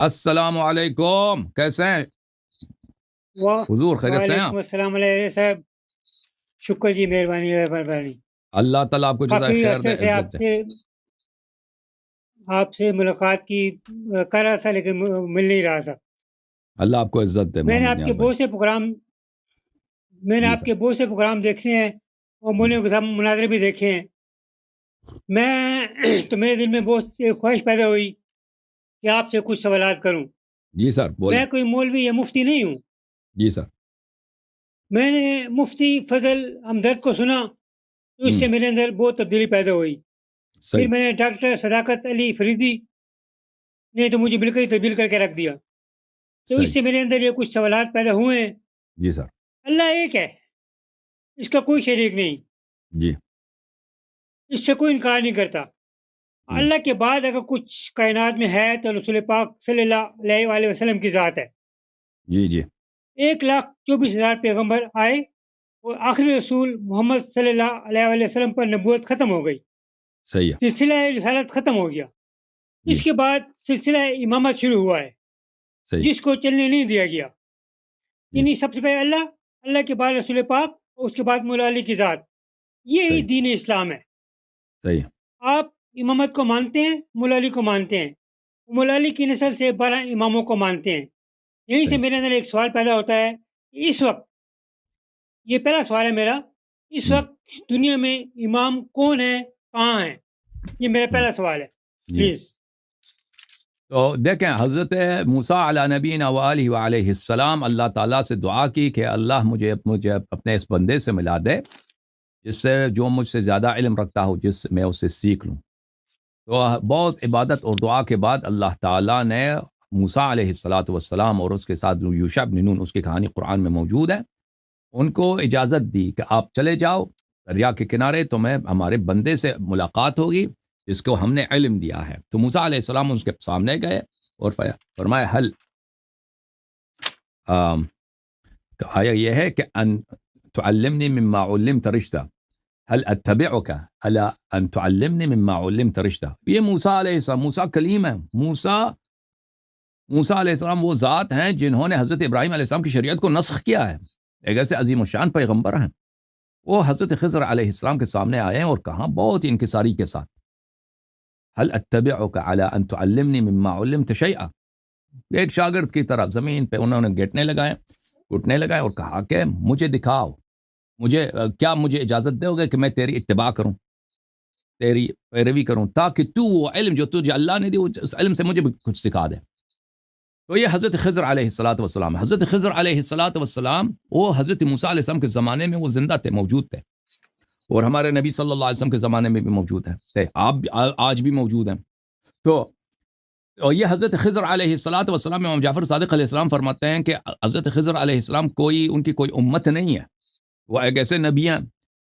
السلام علیکم، کیسے ہیں حضور؟ خیریت سے ہیں وعلیکم آپ؟ السلام علیہ صاحب، شکر جی، مہربانی اللہ تعالیٰ آپ کو جزائے کافی خیر عرصے دے، سے عزت دے۔ آپ سے ملاقات کی کر رہا تھا، لیکن مل نہیں رہا تھا۔ اللہ آپ کو عزت دے میں نے محمد آپ کے نیاز بھائی۔ بہت سے پروگرام جی سر۔ دیکھے ہیں اور مولویوں کے ساتھ مناظرے بھی دیکھے ہیں۔ تو میرے دل میں بہت سی خواہش پیدا ہوئی کہ آپ سے کچھ سوالات کروں۔ جی سر بولیں۔ میں کوئی مولوی یا مفتی نہیں ہوں۔ جی سر۔ میں نے مفتی فضل ہمدرد کو سنا تو اس سے میرے اندر بہت تبدیلی پیدا ہوئی۔ پھر صحیح۔ میں نے ڈاکٹر صداقت علی فریدی نے تو مجھے بالکل ہی تبدیل کر کے رکھ دیا۔ تو اس صحیح۔ سے میرے اندر یہ کچھ سوالات پیدا ہوئے ہیں۔ جی سر۔ اللہ ایک ہے، اس کا کوئی شریک نہیں، جی۔ اس سے کوئی انکار نہیں کرتا۔ اللہ کے بعد اگر کچھ کائنات میں ہے تو رسول پاک صلی اللہ علیہ وآلہ وسلم کی ذات ہے۔ جی جی 1,24,000 پیغمبر آئے اور آخری رسول محمد صلی اللہ علیہ وآلہ وسلم پر نبوت ختم ہو گئی، صحیح ہے۔ سلسلہ رسالت ختم ہو گیا۔ جی اس کے بعد سلسلہ امامت شروع ہوا ہے، صحیح۔ جس کو چلنے نہیں دیا گیا۔ جی یعنی سب سے پہلے اللہ کے بعد رسول پاک اور اس کے بعد مولا علی کی ذات، یہی صحیح۔ دین اسلام ہے۔ صحیح۔ آپ امامت کو مانتے ہیں، مولا علی کو مانتے ہیں، مولا علی کی نسل سے 12 اماموں کو مانتے ہیں۔ یہیں سے صحیح۔ میرے اندر ایک سوال پیدا ہوتا ہے کہ اس وقت، یہ پہلا سوال ہے میرا، اس وقت دنیا میں امام کون ہے، کہاں ہے؟ یہ میرا پہلا سوال ہے، جی پلیز۔ تو دیکھیں، حضرت موسیٰ علی نبینا وآلہ وعلیہ السلام اللہ تعالیٰ سے دعا کی کہ اللہ مجھے اپنے اس بندے سے ملا دے جس سے جو مجھ سے زیادہ علم رکھتا ہو، جس میں اسے سیکھ لوں۔ تو بہت عبادت اور دعا کے بعد اللہ تعالیٰ نے موسیٰ علیہ السلام اور اس کے ساتھ یوشع بن نون، اس کی کہانی قرآن میں موجود ہے، ان کو اجازت دی کہ آپ چلے جاؤ دریا کے کنارے، تمہیں ہمارے بندے سے ملاقات ہوگی جس کو ہم نے علم دیا ہے۔ تو موسیٰ علیہ السلام اس کے سامنے گئے اور فرمایا آیا یہ ہے کہ ان تعلمنی مما علمت رشدہ، هل اتبعک علی ان تعلمنی مما علمت رشدہ۔ یہ موسیٰ علیہ السلام، موسیٰ کلیم ہے۔ موسیٰ علیہ السلام وہ ذات ہیں جنہوں نے حضرت ابراہیم علیہ السلام کی شریعت کو نسخ کیا ہے، ایک ایسے عظیم الشان پیغمبر ہیں۔ وہ حضرت خضر علیہ السلام کے سامنے آئے ہیں اور کہا بہت انکساری کے ساتھ، هل اتبعک علی ان تعلمنی مما علمت شیئا۔ ایک شاگرد کی طرح زمین پہ انہوں نے گھٹنے لگائے اور کہا کہ مجھے دکھاؤ، مجھے اجازت دو گے کہ میں تیری اتباع کروں، تیری پیروی کروں، تاکہ تو وہ علم جو تجھے اللہ نے دی اس علم سے مجھے بھی کچھ سکھا دے۔ تو یہ حضرت خضر علیہ السلام ہے۔ حضرت خضر علیہ السلام وہ حضرت موسیٰ علیہ السلام کے زمانے میں وہ زندہ تھے، موجود تھے، اور ہمارے نبی صلی اللہ علیہ وسلم کے زمانے میں بھی موجود ہیں، آپ آج بھی موجود ہیں۔ تو اور یہ حضرت خضر علیہ السلام، امام جعفر صادق علیہ السلام فرماتے ہیں کہ حضرت خضر علیہ السلام ان کی کوئی امت نہیں ہے، وہ ایک ایسے نبی ہیں،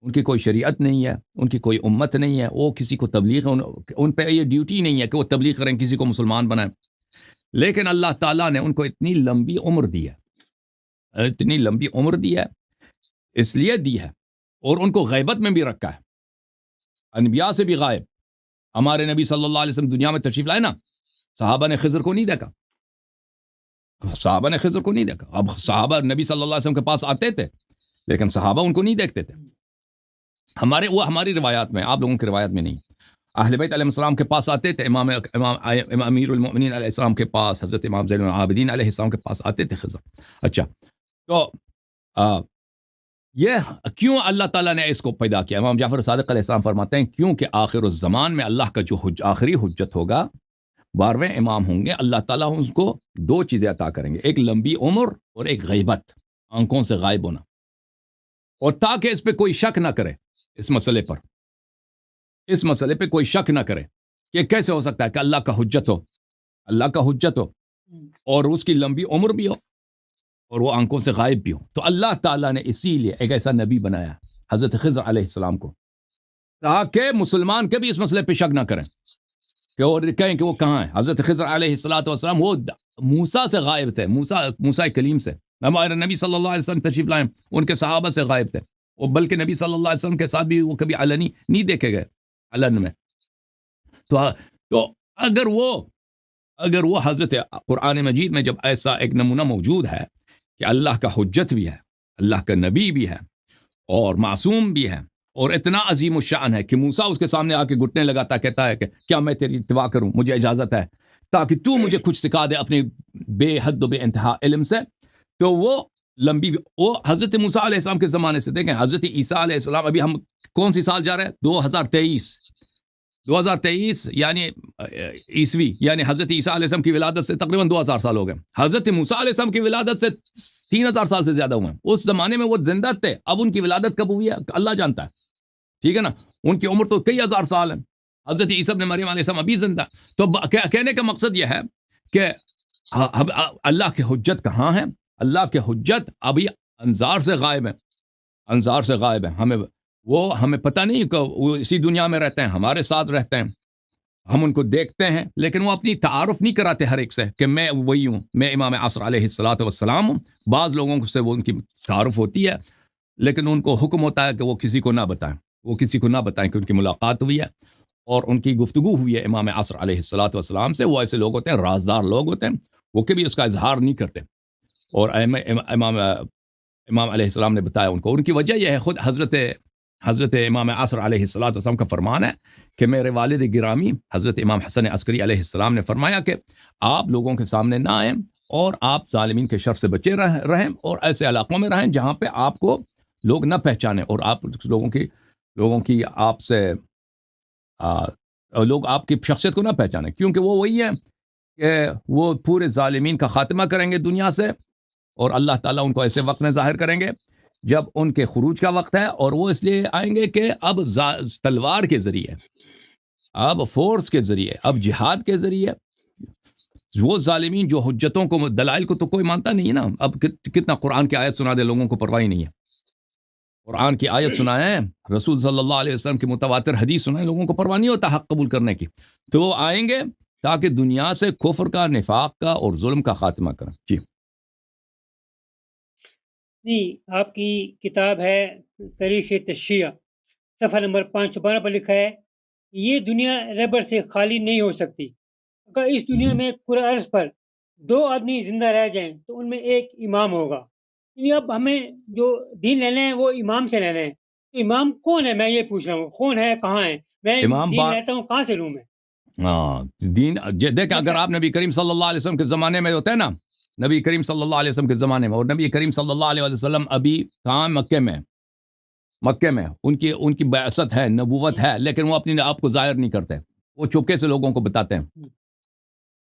ان کی کوئی شریعت نہیں ہے، ان کی کوئی امت نہیں ہے، وہ کسی کو تبلیغ، ان پہ یہ ڈیوٹی نہیں ہے کہ وہ تبلیغ کریں، کسی کو مسلمان بنائیں۔ لیکن اللہ تعالیٰ نے ان کو اتنی لمبی عمر دی ہے، اس لیے دی ہے، اور ان کو غیبت میں بھی رکھا ہے، انبیاء سے بھی غائب۔ ہمارے نبی صلی اللہ علیہ وسلم دنیا میں تشریف لائے نا، صحابہ نے خضر کو نہیں دیکھا، اب صحابہ نبی صلی اللہ علیہ وسلم کے پاس آتے تھے لیکن صحابہ ان کو نہیں دیکھتے تھے۔ ہماری روایات میں، آپ لوگوں کی روایت میں نہیں۔ اہل بیت علیہ السلام کے پاس آتے تھے، امام امیر المؤمنین علیہ السلام کے پاس، حضرت امام زین العابدین علیہ السلام کے پاس آتے تھے خضر۔ اچھا، تو یہ کیوں اللہ تعالیٰ نے اس کو پیدا کیا؟ امام جعفر صادق علیہ السلام فرماتے ہیں کیونکہ آخر الزمان میں اللہ کا جو آخری حجت ہوگا، 12ویں امام ہوں گے، اللہ تعالیٰ اس کو 2 چیزیں عطا کریں گے، ایک لمبی عمر اور ایک غیبت، آنکھوں سے غائب ہونا، اور تاکہ اس پہ کوئی شک نہ کرے، اس مسئلے پہ کوئی شک نہ کرے کہ کیسے ہو سکتا ہے کہ اللہ کا حجت ہو اور اس کی لمبی عمر بھی ہو اور وہ آنکھوں سے غائب بھی ہو۔ تو اللہ تعالیٰ نے اسی لیے ایک ایسا نبی بنایا حضرت خضر علیہ السلام کو، تاکہ مسلمان کبھی اس مسئلے پہ شک نہ کریں کہ اور کہیں کہ وہ کہاں ہے۔ حضرت خضر علیہ السلام وہ موسیٰ سے غائب تھے، موسیٰ کلیم سے، ہمارے نبی صلی اللہ علیہ وسلم تشریف لائے، ان کے صحابہ سے غائب تھے، اور بلکہ نبی صلی اللہ علیہ وسلم کے ساتھ بھی وہ کبھی علنی نہیں دیکھے گئے، علن میں۔ تو اگر وہ حضرت قرآن مجید میں جب ایسا ایک نمونہ موجود ہے کہ اللہ کا حجت بھی ہے، اللہ کا نبی بھی ہے اور معصوم بھی ہے اور اتنا عظیم الشان ہے کہ موسیٰ اس کے سامنے آ کے گھٹنے لگاتا کہتا ہے کہ کیا میں تیری اتباع کروں، مجھے اجازت ہے تاکہ تو مجھے کچھ سکھا دے اپنے بے حد و بے انتہا علم سے، تو وہ وہ حضرت موسیٰ علیہ السلام کے زمانے سے دیکھیں حضرت عیسیٰ علیہ السلام، ابھی ہم کون سی سال جا رہے ہیں؟ 2023 یعنی عیسوی، یعنی حضرت عیسیٰ علیہ السلام کی ولادت سے تقریباً 2000 سال ہو گئے. حضرت موسیٰ علیہ السلام کی ولادت سے 3000 سال سے زیادہ ہوئے ہیں. اس زمانے میں وہ زندہ تھے، اب ان کی ولادت کب ہوئی ہے اللہ جانتا ہے، ٹھیک ہے نا. ان کی عمر تو کئی ہزار سال ہے. حضرت عیسیٰ ابن مریم علیہ السلام ابھی زندہ. تو کہنے کا مقصد یہ ہے کہ اللہ کی حجت کہاں ہے؟ اللہ کے حجت ابھی انظار سے غائب ہے، انظار سے غائب ہے. ہمیں پتہ نہیں کہ وہ اسی دنیا میں رہتے ہیں، ہمارے ساتھ رہتے ہیں، ہم ان کو دیکھتے ہیں، لیکن وہ اپنی تعارف نہیں کراتے ہر ایک سے کہ میں وہی ہوں، میں امام عصر علیہ السلام ہوں. بعض لوگوں سے وہ ان کی تعارف ہوتی ہے، لیکن ان کو حکم ہوتا ہے کہ وہ کسی کو نہ بتائیں، وہ کسی کو نہ بتائیں کہ ان کی ملاقات ہوئی ہے اور ان کی گفتگو ہوئی ہے امام عصر علیہ السلام سے. وہ ایسے لوگ ہوتے ہیں، رازدار لوگ ہوتے ہیں، وہ کبھی اس کا اظہار نہیں کرتے. اور امام علیہ السلام نے بتایا ان کو. ان کی وجہ یہ ہے، خود حضرت امام عصر علیہ السلام کا فرمان ہے کہ میرے والد گرامی حضرت امام حسن عسکری علیہ السلام نے فرمایا کہ آپ لوگوں کے سامنے نہ آئیں اور آپ ظالمین کے شر سے بچے رہیں اور ایسے علاقوں میں رہیں جہاں پہ آپ کو لوگ نہ پہچانیں اور آپ لوگوں کی آپ سے لوگ آپ کی شخصیت کو نہ پہچانیں، کیونکہ وہ وہی ہے کہ وہ پورے ظالمین کا خاتمہ کریں گے دنیا سے، اور اللہ تعالیٰ ان کو ایسے وقت میں ظاہر کریں گے جب ان کے خروج کا وقت ہے. اور وہ اس لیے آئیں گے کہ اب تلوار کے ذریعے، اب فورس کے ذریعے، اب جہاد کے ذریعے وہ ظالمین جو حجتوں کو، دلائل کو تو کوئی مانتا نہیں ہے نا. اب کتنا قرآن کی آیت سنا دے، لوگوں کو پرواہ نہیں ہے. قرآن کی آیت سنائیں، رسول صلی اللہ علیہ وسلم کی متواتر حدیث سنائیں، لوگوں کو پرواہ نہیں ہوتا حق قبول کرنے کی. تو وہ آئیں گے تاکہ دنیا سے کفر کا، نفاق کا اور ظلم کا خاتمہ کریں. جی نہیں، آپ کی کتاب ہے تاریخ تشیع، صفحہ نمبر 512 پر لکھا ہے یہ دنیا ربر سے خالی نہیں ہو سکتی. اگر اس دنیا میں کرۂ ارض پر 2 آدمی زندہ رہ جائیں تو ان میں ایک امام ہوگا. یعنی اب ہمیں جو دین لینا ہے وہ امام سے لینا ہے. تو امام کون ہے، میں یہ پوچھ رہا ہوں، کون ہے، کہاں ہے؟ میں دین لیتا ہوں، کہاں سے لوں میں؟ دین دیکھ، اگر آپ نبی کریم صلی اللہ علیہ وسلم کے زمانے میں ہوتے ہیں نا، نبی کریم صلی اللہ علیہ وسلم کے زمانے میں، اور نبی کریم صلی اللہ علیہ وسلم ابھی کہاں؟ مکے میں ان کی بعثت ہے، نبوت ہے، لیکن وہ اپنے آپ کو ظاہر نہیں کرتے. وہ چپکے سے لوگوں کو بتاتے ہیں،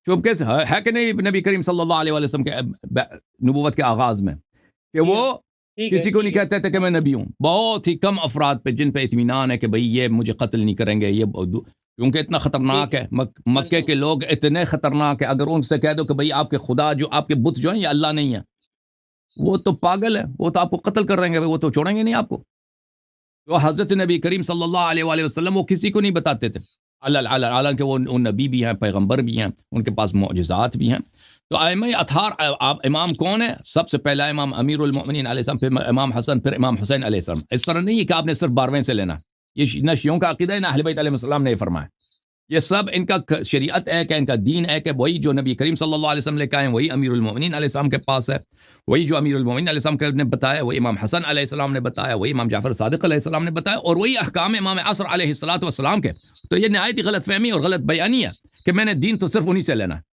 چپکے سے. ہے کہ نہیں نبی کریم صلی اللہ علیہ وسلم کے نبوت کے آغاز میں کہ وہ کسی کو نہیں کہتے تھے کہ میں نبی ہوں. بہت ہی کم افراد پہ جن پہ اطمینان ہے کہ بھئی یہ مجھے قتل نہیں کریں گے، یہ کیونکہ اتنا خطرناک ہے. مکے کے لوگ اتنے خطرناک ہیں، اگر ان سے کہہ دو کہ بھئی آپ کے خدا، جو آپ کے بت جو ہیں یہ اللہ نہیں ہے، وہ تو پاگل ہے، وہ تو آپ کو قتل کر رہیں گے، وہ تو چھوڑیں گے نہیں آپ کو. تو حضرت نبی کریم صلی اللہ علیہ وآلہ وسلم وہ کسی کو نہیں بتاتے تھے، حالانکہ وہ نبی بھی ہیں، پیغمبر بھی ہیں، ان کے پاس معجزات بھی ہیں. تو ائمہ اطہار، امام کون ہے؟ سب سے پہلا امام امیر المؤمنین علیہ السلام، پھر امام حسن، پھر امام حسین علیہ السلام. اس طرح نہیں ہے کہ آپ نے صرف 12ویں سے لینا. یہ نہ شیعوں کا عقیدہ ہے، نہ اہل بیت علیہ السلام نے یہ فرمایا. یہ سب ان کا شریعت ہے، کہ ان کا دین ہے، کہ وہی جو نبی کریم صلی اللہ علیہ وسلم لے کے آئے وہی امیر المؤمنین علیہ السلام کے پاس ہے. وہی جو امیر المؤمنین علیہ السلام نے بتایا، وہی امام حسن علیہ السلام نے بتایا، وہی امام جعفر صادق علیہ السلام نے بتایا، اور وہی احکام امام عصر علیہ السلام کے. تو یہ نہایت ہی غلط فہمی اور غلط بیانی ہے کہ میں نے دین تو صرف انہی سے لینا ہے.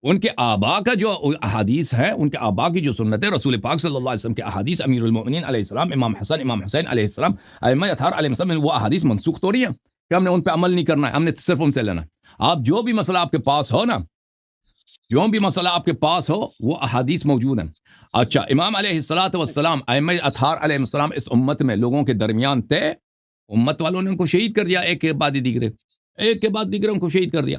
ان کے آبا کا جو احادیث ہے، ان کے آبا کی جو سنت ہے، رسول پاک صلی اللہ علیہ وسلم کے احادیث، امیر المؤمنین علیہ السلام، امام حسن، امام حسین علیہ السلام، ائمہ اطہار علیہ السلام، وہ احادیث منسوخ تو نہیں ہیں کہ ہم نے ان پہ عمل نہیں کرنا ہے، ہم نے صرف ان سے لینا ہے. آپ جو بھی مسئلہ آپ کے پاس ہو نا، جو بھی مسئلہ آپ کے پاس ہو، وہ احادیث موجود ہیں. اچھا، امام علیہ السلام، ائمہ اطہار علیہ السلام اس امت میں لوگوں کے درمیان تھے. امت والوں نے ان کو شہید کر دیا، ایک کے بعد دیگرے، ایک کے بعد دیگرے ان کو شہید کر دیا.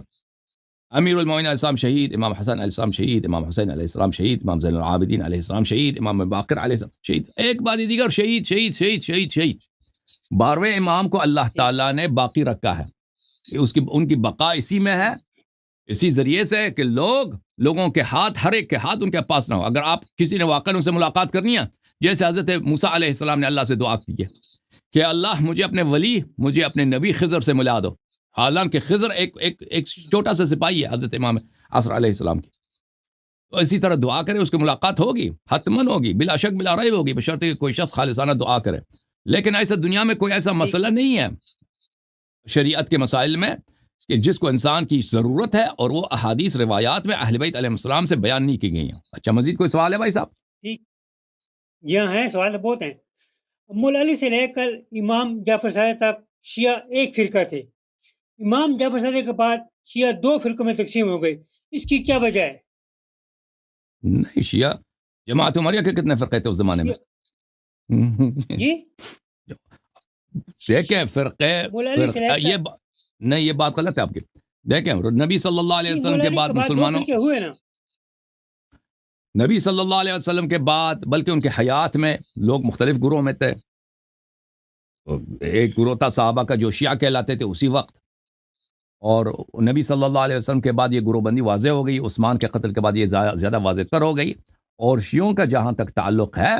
امیر المؤمنین علیہ السلام شہید، امام حسن علیہ السلام شہید، امام حسین علیہ السلام شہید، امام زین العابدین علیہ السلام شہید، امام باقر علیہ السلام شہید، ایک بعد دیگر شہید شہید شہید شہید شہید. 12ویں امام کو اللہ تعالیٰ نے باقی رکھا ہے. ان کی بقا اسی میں ہے، اسی ذریعے سے کہ لوگوں کے ہاتھ، ہر ایک کے ہاتھ ان کے پاس نہ ہو. اگر آپ کسی نے واقعا ان سے ملاقات کرنی ہے، جیسے حضرت موسیٰ علیہ السلام نے اللہ سے دعا کی ہے کہ اللہ مجھے اپنے ولی، مجھے اپنے نبی خضر سے ملا دو. حالانکہ خضر ایک چھوٹا سا سپاہی ہے حضرت امام عصر علیہ السلام کی. تو اسی طرح دعا کرے, اس کی ملاقات ہوگی, حتمن ہوگی, بلا شک بلا ریب ہوگی, بشرط کہ کوئی شخص خالصانہ دعا کرے. لیکن ایسا دنیا میں کوئی ایسا مسئلہ نہیں ہے شریعت کے مسائل میں کہ جس کو انسان کی ضرورت ہے اور وہ احادیث روایات میں اہل بیت علیہ السلام سے بیان نہیں کی گئی ہیں. اچھا, مزید کوئی سوال ہے بھائی صاحب؟ ٹھیک. جی ہاں ہیں, سوال بہت ہیں. مولا علی سے لے کر امام جعفر صادق تک شیعہ ایک فرقہ تھے. امام جعفر صادق کے بعد شیعہ 2 فرقوں میں تقسیم ہو گئے. اس کی کیا وجہ ہے؟ نہیں, شیعہ جماعت عمریہ کے کتنے فرقے تھے اس زمانے میں؟ جی دیکھیں فرقے مولا علی سے لے کر نہیں, یہ بات غلط ہے آپ کی. دیکھیں نبی صلی اللہ علیہ وسلم مولا کے علی بعد کے بعد 2 مسلمانوں, فرقے ہوئے نا. نبی صلی اللہ علیہ وسلم کے بعد بلکہ ان کے حیات میں لوگ مختلف گروہ میں تھے. ایک گروہ تھا صحابہ کا جو شیعہ کہلاتے تھے اسی وقت, اور نبی صلی اللہ علیہ وسلم کے بعد یہ گروہ بندی واضح ہو گئی. عثمان کے قتل کے بعد یہ زیادہ واضح تر ہو گئی. اور شیعوں کا جہاں تک تعلق ہے,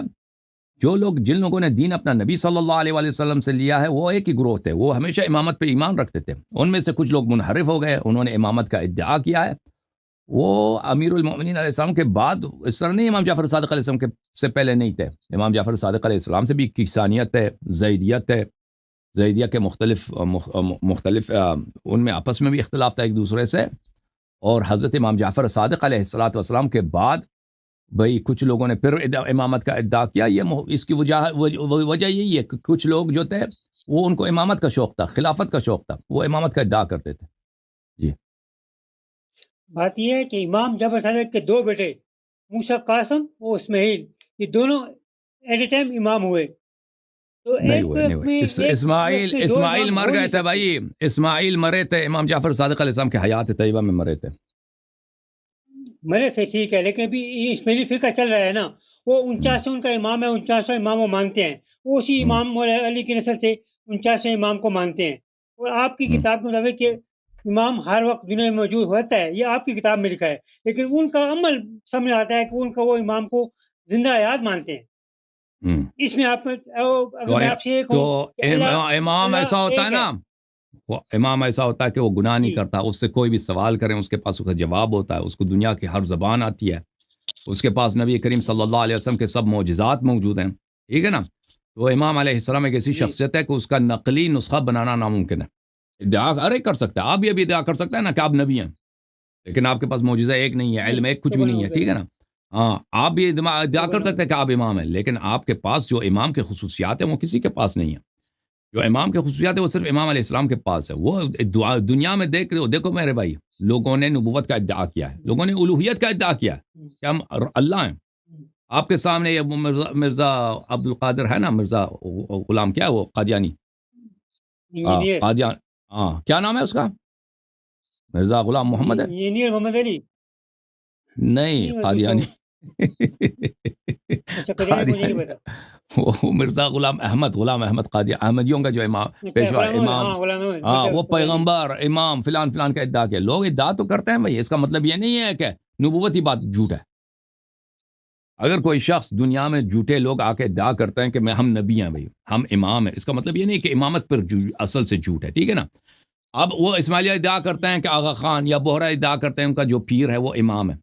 جن لوگوں نے دین اپنا نبی صلی اللہ علیہ وسلم سے لیا ہے وہ ایک ہی گروہ تھے. وہ ہمیشہ امامت پہ ایمان رکھتے تھے. ان میں سے کچھ لوگ منحرف ہو گئے, انہوں نے امامت کا ادعا کیا ہے. وہ امیر المؤمنین علیہ السلام کے بعد اس طرح نہیں, امام جعفر صادق علیہ السلام سے پہلے نہیں تھے. امام جعفر صادق علیہ السلام سے بھی کسانیت ہے, زیدیت ہے. زیدیہ کے مختلف ان میں آپس میں بھی اختلاف تھا ایک دوسرے سے. اور حضرت امام جعفر صادق علیہ السلام کے بعد بھئی کچھ لوگوں نے پھر امامت کا ادعا کیا. اس کی وجہ یہی ہے کہ کچھ لوگ جو تھے وہ ان کو امامت کا شوق تھا, خلافت کا شوق تھا, وہ امامت کا ادعا کرتے تھے. جی, بات یہ ہے کہ امام جعفر صادق کے 2 بیٹے موسیٰ قاسم اور اسماعیل, یہ دونوں ایٹ اے ٹائم امام ہوئے. تو نہیں ہوئے. اسماعیل مر گئے تھے بھائی, اسماعیل مرے تھے. امام جعفر صادق علیہ السلام کے حیات طیبہ میں مرے تھے. مرے تھے ٹھیک ہے, لیکن ابھی اسماعیلی فرقہ چل رہا ہے نا, وہ 49 ان کا امام ہے, 49 امام وہ مانتے ہیں. وہ اسی امام مولا علی کی نسل سے 49 امام کو مانتے ہیں. اور آپ کی کتاب میں مطابق کہ امام ہر وقت دنیا میں موجود ہوتا ہے, یہ آپ کی کتاب میں لکھا ہے, لیکن ان کا عمل سامنے آتا ہے کہ ان کا وہ امام کو زندہ حیات مانتے ہیں. اس میں آپ تو امام ایسا ہوتا ہے نا, وہ امام ایسا ہوتا ہے کہ وہ گناہ نہیں کرتا. اس سے کوئی بھی سوال کریں اس کے پاس اس کا جواب ہوتا ہے. اس کو دنیا کی ہر زبان آتی ہے. اس کے پاس نبی کریم صلی اللہ علیہ وسلم کے سب معجزات موجود ہیں. ٹھیک ہے نا. تو امام علیہ السلام ایک ایسی شخصیت ہے کہ اس کا نقلی نسخہ بنانا ناممکن ہے. ادعا ارے کر سکتا ہے, آپ بھی ادعا کر سکتے ہیں نا کہ آپ نبی ہیں, لیکن آپ کے پاس معجزہ ایک نہیں ہے, علم ایک کچھ بھی نہیں ہے. ٹھیک ہے نا. ہاں, آپ بھی ادعا کر سکتے ہیں کہ آپ امام ہیں, لیکن آپ کے پاس جو امام کے خصوصیات ہیں وہ کسی کے پاس نہیں ہیں. جو امام کے خصوصیات ہیں وہ صرف امام علیہ السلام کے پاس ہے. وہ دنیا میں دیکھو میرے بھائی, لوگوں نے نبوت کا ادعا کیا ہے, لوگوں نے الوہیت کا ادعا کیا ہے کہ ہم اللہ ہیں. آپ کے سامنے یہ مرزا عبد القادر ہے نا, مرزا غلام کیا ہے وہ قادیانی, قادیان, ہاں کیا نام ہے اس کا, مرزا غلام محمد ہے, انجینئر محمد علی نہیں قادیانی. وہ مرزا غلام احمد قادی, احمدیوں کا جو امام پیشوا امام, ہاں وہ پیغمبر امام فلان فلان کا ادعا کیا. لوگ ادعا تو کرتے ہیں بھائی, اس کا مطلب یہ نہیں ہے کہ نبوتی بات جھوٹ ہے. اگر کوئی شخص دنیا میں جھوٹے لوگ آ کے ادعا کرتے ہیں کہ ہم نبی ہیں بھائی, ہم امام ہیں, اس کا مطلب یہ نہیں کہ امامت پر اصل سے جھوٹ ہے. ٹھیک ہے نا. اب وہ اسماعیلیہ ادعا کرتے ہیں کہ آغا خان یا بہرا ادعا کرتے ہیں ان کا جو پیر ہے وہ امام ہے,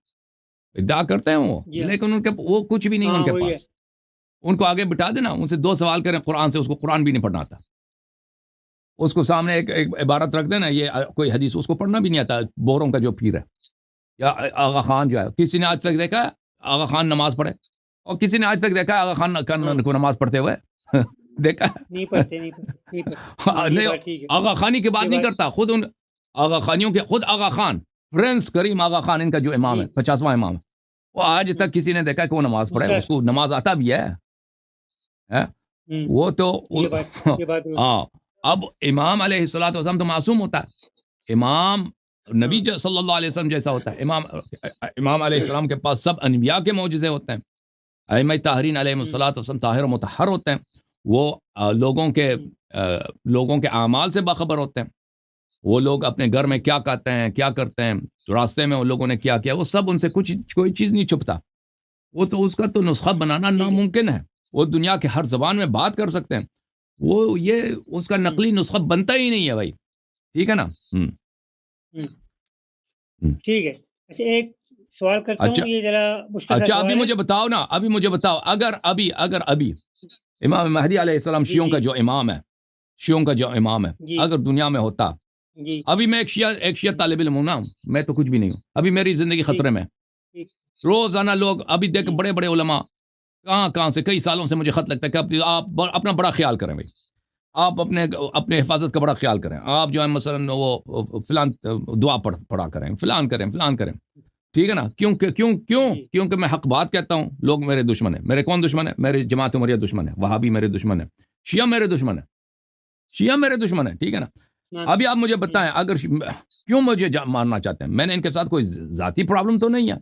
ادعا کرتے ہیں وہ, لیکن ان کے وہ کچھ بھی نہیں ان کے پاس. ان کو آگے بٹھا دینا, ان سے 2 سوال کریں قرآن سے, اس کو قرآن بھی نہیں پڑھنا آتا. اس کو سامنے ایک عبارت رکھ دینا, یہ کوئی حدیث اس کو پڑھنا بھی نہیں آتا. بوروں کا جو پیر ہے یا آغا خان جو ہے, کسی نے آج تک دیکھا آغا خان نماز پڑھے, اور کسی نے آج تک دیکھا آغا خان کو نماز پڑھتے ہوئے دیکھا نہیں پڑھتے. آغا خانی کی بات نہیں کرتا, خود ان آغا خانیوں کے خود آغا خان پرنس کریم آغا خان ان کا جو امام ہے, 50واں امام ہے, وہ آج تک کسی نے دیکھا کہ وہ نماز پڑھے, اس کو نماز آتا بھی ہے. وہ تو ہاں. اب امام علیہ السلام تو معصوم ہوتا ہے, امام نبی صلی اللہ علیہ وسلم جیسا ہوتا ہے. امام علیہ السلام کے پاس سب انبیاء کے معجزے ہوتے ہیں. ائمہ طاہرین علیہ السلام طاہر و مطہر ہوتے ہیں. وہ لوگوں کے اعمال سے باخبر ہوتے ہیں. وہ لوگ اپنے گھر میں کیا کہتے ہیں, کیا کرتے ہیں, راستے میں ان لوگوں نے کیا کیا, وہ سب ان سے کوئی چیز نہیں چھپتا. وہ تو اس کا تو نسخہ بنانا ناممکن ہے. وہ دنیا کے ہر زبان میں بات کر سکتے ہیں, وہ یہ اس کا نقلی نسخہ بنتا ہی نہیں ہے بھائی. ٹھیک ہے نا. ٹھیک ہے. اچھا ایک سوال کرتا اچھا ہوں، یہ ذرا مشکل سا اچھا ابھی سوال ہے. مجھے بتاؤ نا، ابھی مجھے بتاؤ، اگر ابھی امام مہدی علیہ السلام جی شیعوں کا جی جو امام ہے، شیعوں کا جو امام ہے، جی اگر دنیا میں ہوتا، جی ابھی میں ایک شیعہ طالب علم ہوں نا، میں تو کچھ بھی نہیں ہوں، ابھی میری زندگی ٹھیک خطرے میں ہے. ٹھیک روزانہ لوگ ابھی دیکھ جی بڑے بڑے علماء کہاں سے کئی سالوں سے مجھے خط لگتا ہے کہ آپ اپنا بڑا خیال کریں بھائی، آپ اپنے حفاظت کا بڑا خیال کریں، آپ جو ہے مثلا وہ فلان دعا پڑھا کریں، فلان کریں. ٹھیک ہے نا، جی کیونکہ میں حق بات کہتا ہوں، لوگ میرے دشمن ہیں. میرے کون دشمن ہے؟ میرے جماعت عمریہ دشمن ہے، وہابی میرے دشمن ہے، شیعہ میرے دشمن ہے. ٹھیک ہے نا. ہاں ابھی آپ مجھے بتائیں، اگر کیوں مجھے مارنا چاہتے ہیں؟ میں نے ان کے ساتھ کوئی ذاتی پرابلم تو نہیں ہے.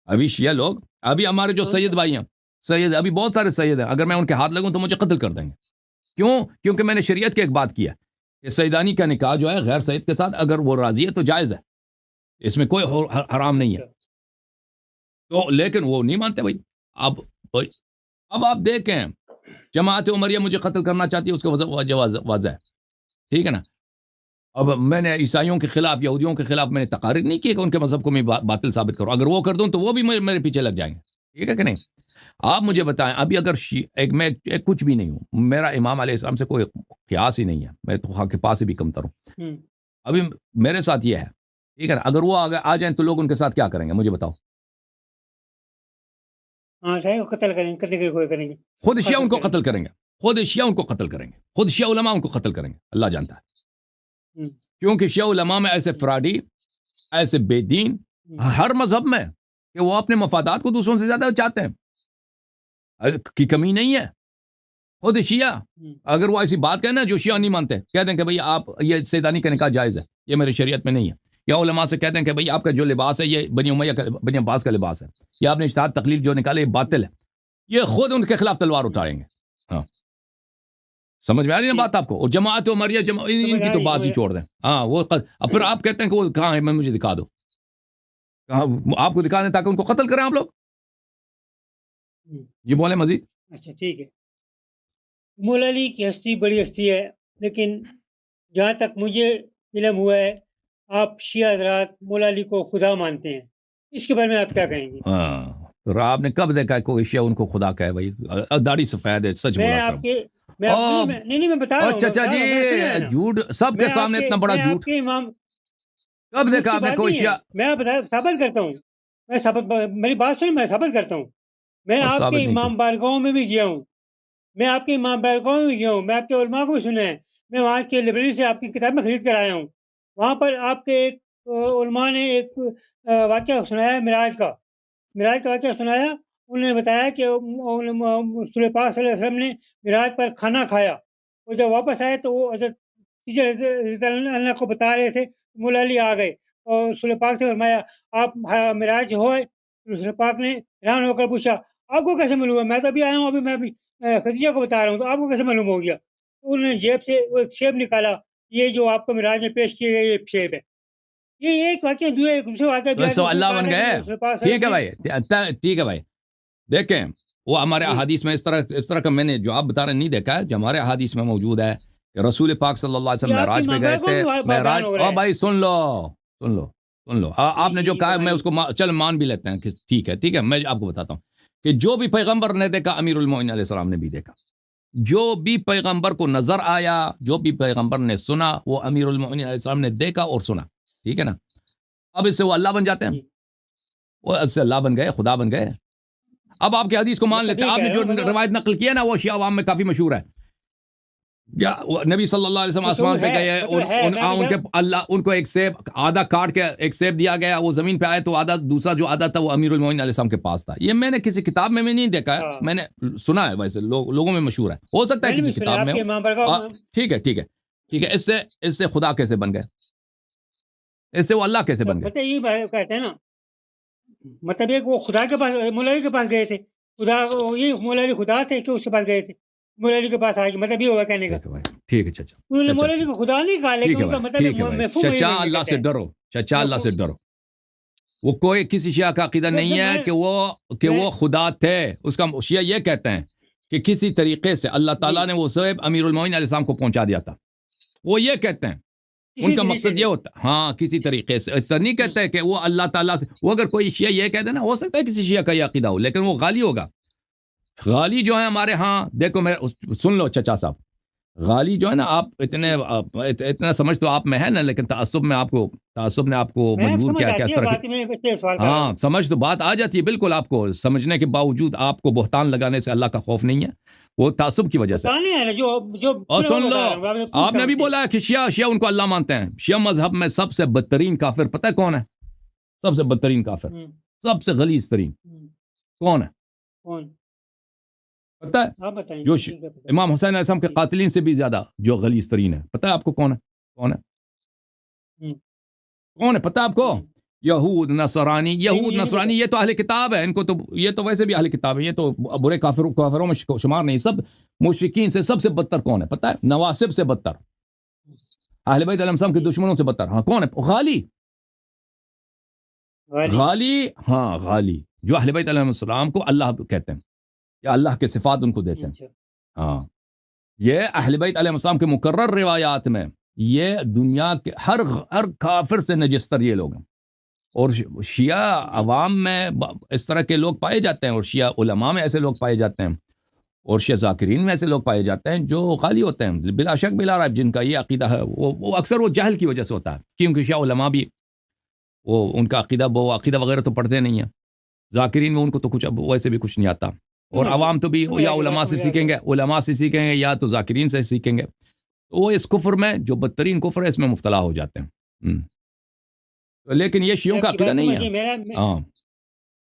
ابھی شیعہ لوگ، ابھی ہمارے جو سید بھائی ہیں، سید ابھی بہت سارے سید ہیں، اگر میں ان کے ہاتھ لگوں تو مجھے قتل کر دیں گے. کیونکہ میں نے شریعت کی ایک بات کی ہے کہ سیدانی کا نکاح جو ہے غیر سید کے ساتھ اگر وہ راضی ہے تو جائز ہے، اس میں کوئی حرام نہیں ہے. اچھا تو لیکن وہ نہیں مانتے بھائی. اب آپ دیکھیں، جماعت عمریہ مجھے قتل کرنا چاہتی ہے، اس کا وجہ واضح ہے. ٹھیک ہے نا. اب میں نے عیسائیوں کے خلاف، یہودیوں کے خلاف میں نے تقاریر نہیں کی کہ ان کے مذہب کو میں باطل ثابت کروں. اگر وہ کر دوں تو وہ بھی میرے پیچھے لگ جائیں گے. ٹھیک ہے کہ نہیں؟ آپ مجھے بتائیں، ابھی اگر میں کچھ بھی نہیں ہوں، میرا امام علیہ السلام سے کوئی قیاس ہی نہیں ہے، میں تو خاک کے پاس سے بھی کمتر ہوں. ابھی میرے ساتھ یہ ہے، ٹھیک ہے نا، اگر وہ آ جائیں تو لوگ ان کے ساتھ کیا کریں گے مجھے بتاؤ. ہاں صحیح، قتل کرنے کے کوئی کریں گے، خود شیعہ ان کو کریں قتل کریں گے، خود شیعہ علماء ان کو قتل کریں گے، اللہ جانتا ہے. گے. کیونکہ شیعہ علماء میں ایسے فراڈی، ایسے بے دین ہر مذہب میں کہ وہ اپنے مفادات کو دوسروں سے زیادہ چاہتے ہیں کی کمی نہیں ہے. خود شیعہ اگر وہ ایسی بات کہیں نا جو شیعہ نہیں مانتے، کہہ دیں کہ بھئی آپ یہ سیدانی کا نکاح جائز ہے، یہ میری شریعت میں نہیں ہے. یا علماء سے کہتے ہیں کہ بھئی آپ کا جو لباس ہے یہ بنی عباس کا لباس ہے، یا آپ نے اجتہاد تقلید جو نکالے یہ باطل ہے. یہ خود ان کے خلاف تلوار اٹھائیں گے. ہاں سمجھ میں آ رہی ہے بات آپ کو. اور جماعت عمریہ ان کی تو بات ہی چھوڑ دیں. ہاں وہ اب پھر آپ کہتے ہیں کہ وہ کہاں ہے، میں مجھے دکھا دو، کہاں آپ کو دکھا دیں تاکہ ان کو قتل کریں آپ لوگ. یہ بولیں مزید. اچھا ٹھیک ہے. مولا علی کی ہستی بڑی ہستی ہے، لیکن جہاں تک مجھے علم ہوا ہے آپ شیعہ حضرات مولا علی کو خدا مانتے ہیں، اس کے بارے میں آپ کیا کہیں گے؟ تو آپ نے کب دیکھا ہے کوئی شیعہ ان کو خدا کہے؟ بھائی داڑھی سفید ہے، سچ میں بولا آپ کرو. کے نہیں میں بتا رہا ہوں، چچا جی جھوٹ سب کے سامنے اتنا بڑا میں آپ جھوٹ کے امام، کب دیکھا کی آپ نے بات کوئی نہیں ہے، شیعہ؟ میں ثابت کرتا ہوں، میری بات سنیں، میں ثابت کرتا ہوں. میں اور آپ ثابت کے نہیں امام بارگاہوں میں بھی گیا ہوں، میں آپ کے علماء کو بھی سنا ہے، میں وہاں کے لائبریری سے آپ کی کتابیں خرید کر آیا ہوں. وہاں پر آپ کے ایک علماء نے ایک واقعہ سنایا، معراج کا واقعہ سنایا. انہوں نے بتایا کہ رسول پاک صلی اللہ علیہ وسلم نے معراج پر کھانا کھایا، اور جب واپس آئے تو وہ حضرت رضی اللہ عنہ کو بتا رہے تھے، مولا علی آ گئے اور رسول پاک سے فرمایا آپ معراج ہوئے؟ رسول پاک نے حیران ہو کر پوچھا آپ کو کیسے معلوم ہوا؟ میں تو ابھی آیا ہوں، ابھی میں ابھی خدیجہ کو بتا رہا ہوں، تو آپ کو کیسے معلوم ہو گیا؟ تو انہوں نے جیب سے وہ ایک سیب نکالا، یہ جو آپ کو معراج میں پیش کیے گئے یہ سیب ہے. یہ ایک واقعہ دوسرے واقعہ بھی تو اللہ بن گئے. ٹھیک ہے بھائی، ٹھیک ہے بھائی. دیکھیں وہ ہمارے احادیث میں اس طرح کا میں نے جو آپ بتا رہے نہیں دیکھا ہے، جو ہمارے احادیث میں موجود ہے کہ رسول پاک صلی اللہ علیہ وسلم معراج پہ گئے تھے. معراج بھائی سن لو آپ نے جو کہا میں اس کو چل مان بھی لیتے ہیں کہ ٹھیک ہے. میں آپ کو بتاتا ہوں کہ جو بھی پیغمبر نے دیکھا امیر المومنین علیہ السلام نے بھی دیکھا. جو بھی پیغمبر کو نظر آیا، جو بھی پیغمبر نے سنا، وہ امیر المومنین علیہ السلام نے دیکھا اور سنا. ٹھیک ہے نا. اب اس سے وہ اللہ بن جاتے ہیں، وہ اس سے اللہ بن گئے، خدا بن گئے. اب آپ کے حدیث کو مان لیتے ہیں. آپ نے جو روایت نقل کی ہے نا وہ شیعہ عوام میں کافی مشہور ہے. یا نبی صلی اللہ علیہ وسلم آسمان پہ گئے، ان کے اللہ ان کو ایک سیب آدھا کاٹ کے ایک سیب دیا گیا، وہ زمین پہ آئے تو آدھا دوسرا جو آدھا تھا وہ امیر المومنین علیہ السلام کے پاس تھا. یہ میں نے کسی کتاب میں نہیں دیکھا ہے، میں نے سنا ہے، ویسے لوگوں میں مشہور ہے، ہو سکتا ہے کسی کتاب میں ہو. ٹھیک ہے. اس سے خدا کیسے بن گئے؟ اس سے وہ اللہ کیسے بن گئے؟ یہ کہتے ہیں نا، مطلب ایک وہ خدا کے پاس، مولا علی کے پاس گئے تھے، خدا یہ مولا علی خدا تھے کہ اس کے پاس گئے تھے، مولا علی کے پاس آ گئے، مطلب یہ ہوا کہنے کا. ٹھیک ہے چچا، انہوں نے مولا علی کو خدا نہیں کہا، لیکن ان کا مطلب چچا اللہ سے ڈرو، چچا اللہ سے ڈرو. وہ کوئی کسی شیعہ کا عقیدہ نہیں ہے کہ وہ خدا تھے. اس کا شیعہ یہ کہتے ہیں کہ کسی طریقے سے اللہ تعالیٰ نے وہ سیب امیر المومنین علیہ السلام کو پہنچا دیا تھا. وہ یہ کہتے ہیں ان کا مقصد یہ ہوتا ہے ہاں کسی طریقے سے، ایسا نہیں کہتے کہ وہ اللہ تعالیٰ سے، وہ اگر کوئی شیعہ یہ کہہ دے نا، ہو سکتا ہے کسی شیعہ کا یہ عقیدہ ہو، لیکن وہ غالی ہوگا. غالی جو ہے ہمارے ہاں، دیکھو میں سن لو چچا صاحب، غالی جو ہے نا، آپ اتنا سمجھ تو آپ میں ہے نا، لیکن تعصب نے آپ کو مجبور کیا کہ اس طرح ہاں سمجھ تو بات آ جاتی ہے بالکل، آپ کو سمجھنے کے باوجود آپ کو بہتان لگانے سے اللہ کا خوف نہیں ہے، وہ تعصب کی وجہ سے. اور سن لو، آپ نے بھی بولا ہے کہ شیعہ ان کو اللہ مانتے ہیں. شیعہ مذہب میں سب سے بدترین کافر پتہ ہے کون ہے؟ سب سے بدترین کافر، سب سے غلیظ ترین کون ہے پتہ ہے؟ جو امام حسین علیہ السلام کے قاتلین سے بھی زیادہ جو غلیظ ترین ہے، پتہ ہے آپ کو کون ہے پتہ ہے آپ کو؟ یہود نصرانی یہ تو اہل کتاب ہے، ان کو تو یہ تو ویسے بھی اہل کتاب ہے، یہ تو برے کافروں میں شمار نہیں. سب مشرکین سے سب سے بدتر کون ہے پتہ ہے؟ نواسب سے بدتر، اہل بیت علیہ السلام کے دشمنوں سے بدتر. ہاں کون ہے؟ غالی جو اہل بیت علیہ السلام کو اللہ کہتے ہیں یا اللہ کے صفات ان کو دیتے ہیں. ہاں یہ اہل بیت علیہ السلام کے مکرر روایات میں یہ دنیا کے ہر کافر سے نجستر یہ لوگ ہیں. اور شیعہ عوام میں اس طرح کے لوگ پائے جاتے ہیں، اور شیعہ علماء میں ایسے لوگ پائے جاتے ہیں، اور شیعہ ذاکرین میں ایسے لوگ پائے جاتے ہیں جو غالی ہوتے ہیں بلا شک بلا رائب، جن کا یہ عقیدہ ہے وہ اکثر وہ جہل کی وجہ سے ہوتا ہے، کیونکہ شیعہ علماء بھی وہ ان کا عقیدہ وغیرہ تو پڑھتے نہیں ہیں. ذاکرین میں ان کو تو کچھ ویسے بھی کچھ نہیں آتا، اور عوام تو بھی یا علماء سے سیکھیں گے یا تو ذاکرین سے سیکھیں گے. تو وہ اس کفر میں جو بدترین کفر ہے اس میں مبتلا ہو جاتے ہیں. لیکن یہ شیعوں کا عقیدہ نہیں ہے. ہاں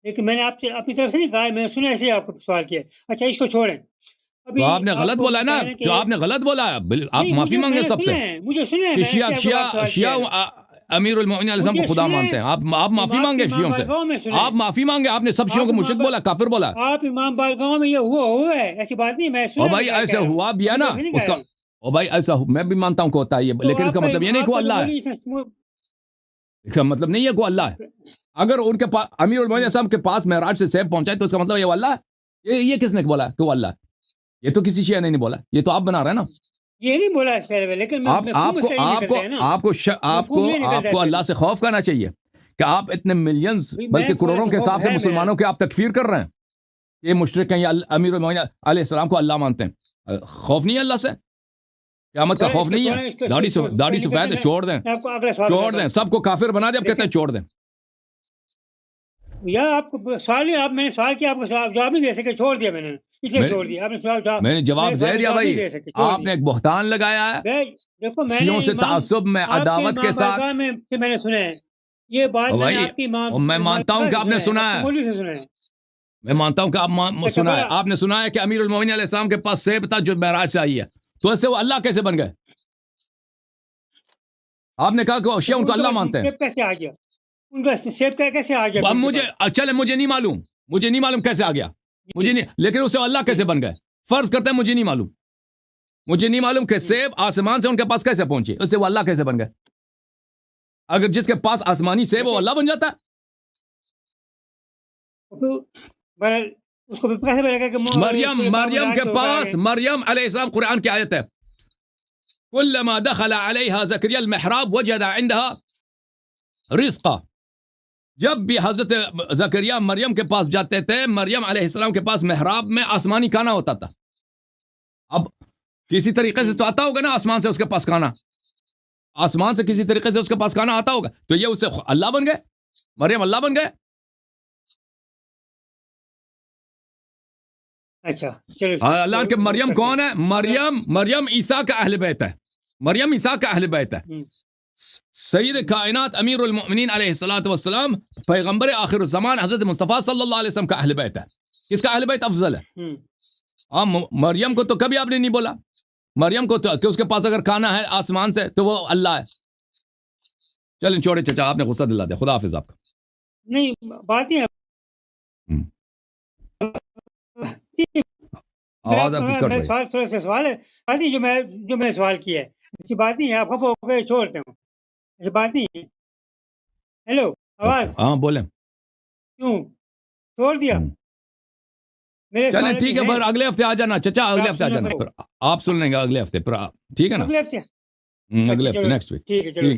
لیکن میں نے آپ سے اپنی طرف سے نہیں کہا، میں نے سنا ایسے آپ کو سوال کیا. اچھا اس کو چھوڑیں، تو آپ نے غلط بولا نا، جو آپ نے غلط بولا ہے، آپ معافی مانگے سب سے کہ شیعہ امیر المومنین علیہ السلام کو خدا مانتے ہیں. آپ معافی مانگے شیعوں سے، آپ معافی مانگے. آپ نے سب شیعوں کو مشرک بولا، کافر بولا. آپ امام بالگاؤں میں یہ ہوا ہے، ایسی بات نہیں. میں او بھائی ایسا ہوا بھی ہے نا اس کا، او بھائی ایسا میں بھی مانتا ہوں کہ ہوتا ہے، لیکن اس کا مطلب یہ نہیں کہ اللہ ہے. اس کا مطلب نہیں ہے کہ اللہ ہے. اگر ان کے پاس امیر المومنین صاحب کے پاس معراج سے سیب پہنچائے تو اس کا مطلب یہ اللہ ہے؟ یہ کس نے بولا کہ وہ اللہ ہے؟ یہ تو کسی شیعہ نے نہیں بولا، یہ تو آپ بنا رہے ہیں نا. یہ نہیں بولا ہے، لیکن آپ کو اللہ سے خوف کرنا چاہیے کہ آپ اتنے ملینز بلکہ کروڑوں کے حساب سے مسلمانوں کے آپ تکفیر کر رہے ہیں. یہ مشرک ہیں یا امیر المومنین علیہ السلام کو اللہ مانتے ہیں. خوف نہیں ہے اللہ سے؟ قیامت کا خوف نہیں ہے؟ داڑھی سفید ہے، چھوڑ دیں. سب کو کافر بنا دیں. اب کہتے ہیں چھوڑ دیں. یا آپ کو سوال آپ میں نے سوال کیا، آپ کو جواب نہیں دے سکے، چھوڑ دیا میں نے، اس لیے چھوڑ دیا. میں نے جواب دے دیا بھائی. آپ نے ایک بہتان لگایا ہے شیعوں سے تعصب میں، عداوت کے ساتھ. میں نے سنا ہے یہ بات، میں مانتا ہوں کہ آپ نے سنا ہے، میں مانتا ہوں کہ آپ سنا ہے. آپ نے سنا ہے کہ امیر المومنین علیہ السلام کے پاس سیب تھا جو معراج سے آئی ہے، تو ایسے وہ اللہ کیسے بن گئے؟ آپ نے کہا کہ شیعہ ان کو اللہ مانتے ہیں. کیسے آ گیا ان کا سیب کیسے آ گیا؟ مجھے نہیں معلوم کیسے آ گیا، مجھے نہیں، لیکن اسے اللہ کیسے بن گئے فرض کرتے ہیں. مجھے نہیں معلوم کہ سیب آسمان سے ان کے پاس کیسے پہنچے، اسے وہ اللہ کیسے بن گئے. اگر جس کے پاس آسمانی سیب وہ اللہ بن جاتا ہے. مریم کے پاس، مریم علیہ السلام، قرآن کی آیت ہے، کلما دخل علیہا زکریا المحراب وجد عندها رزقا. جب بھی حضرت زکریا مریم کے پاس جاتے تھے، مریم علیہ السلام کے پاس محراب میں آسمانی کھانا ہوتا تھا. اب کسی طریقے سے تو آتا ہوگا نا آسمان سے اس کے پاس کھانا، آسمان سے کسی طریقے سے اس کے پاس کھانا آتا ہوگا، تو یہ اس سے اللہ بن گئے، مریم اللہ بن گئے. اچھا اللہ کے مریم کون ہے؟ مریم عیسیٰ کا اہل بیت ہے. مریم عیسیٰ کا اہل بیت ہے. سید کائنات امیر المؤمنین علیہ الصلوۃ والسلام، پیغمبر آخر الزمان حضرت مصطفیٰ صلی اللہ علیہ وسلم کا اہل بیت ہے. کس کا اہل بیت افضل ہے؟ مریم کو تو کبھی آپ نے نہیں بولا، مریم کو تو کہ اس کے پاس اگر کھانا ہے آسمان سے تو وہ اللہ ہے. چلیں چھوڑے چچا، آپ نے غصہ دلا دیا. خدا حافظ آپ کا. نہیں بات نہیں آواز آپ کی کٹ رہی ہے. سوال ہے جو میں نے سوال کیا ہے، اچھی بات نہیں ہے. آپ خفا ہو گئے، چھوڑتے ہوں، ایسی بات نہیں ہے. ہیلو آواز، ہاں بولیں. کیوں چھوڑ دیا؟ چلیں ٹھیک ہے، اگلے ہفتے آ جانا چچا، اگلے ہفتے آ جانا، پھر آپ سن لیں گے اگلے ہفتے. پھر ٹھیک ہے نا؟ اگلے ہفتے اگلے اچھا ہفتے چلو نیکسٹ ویک ٹھیک ہے چلو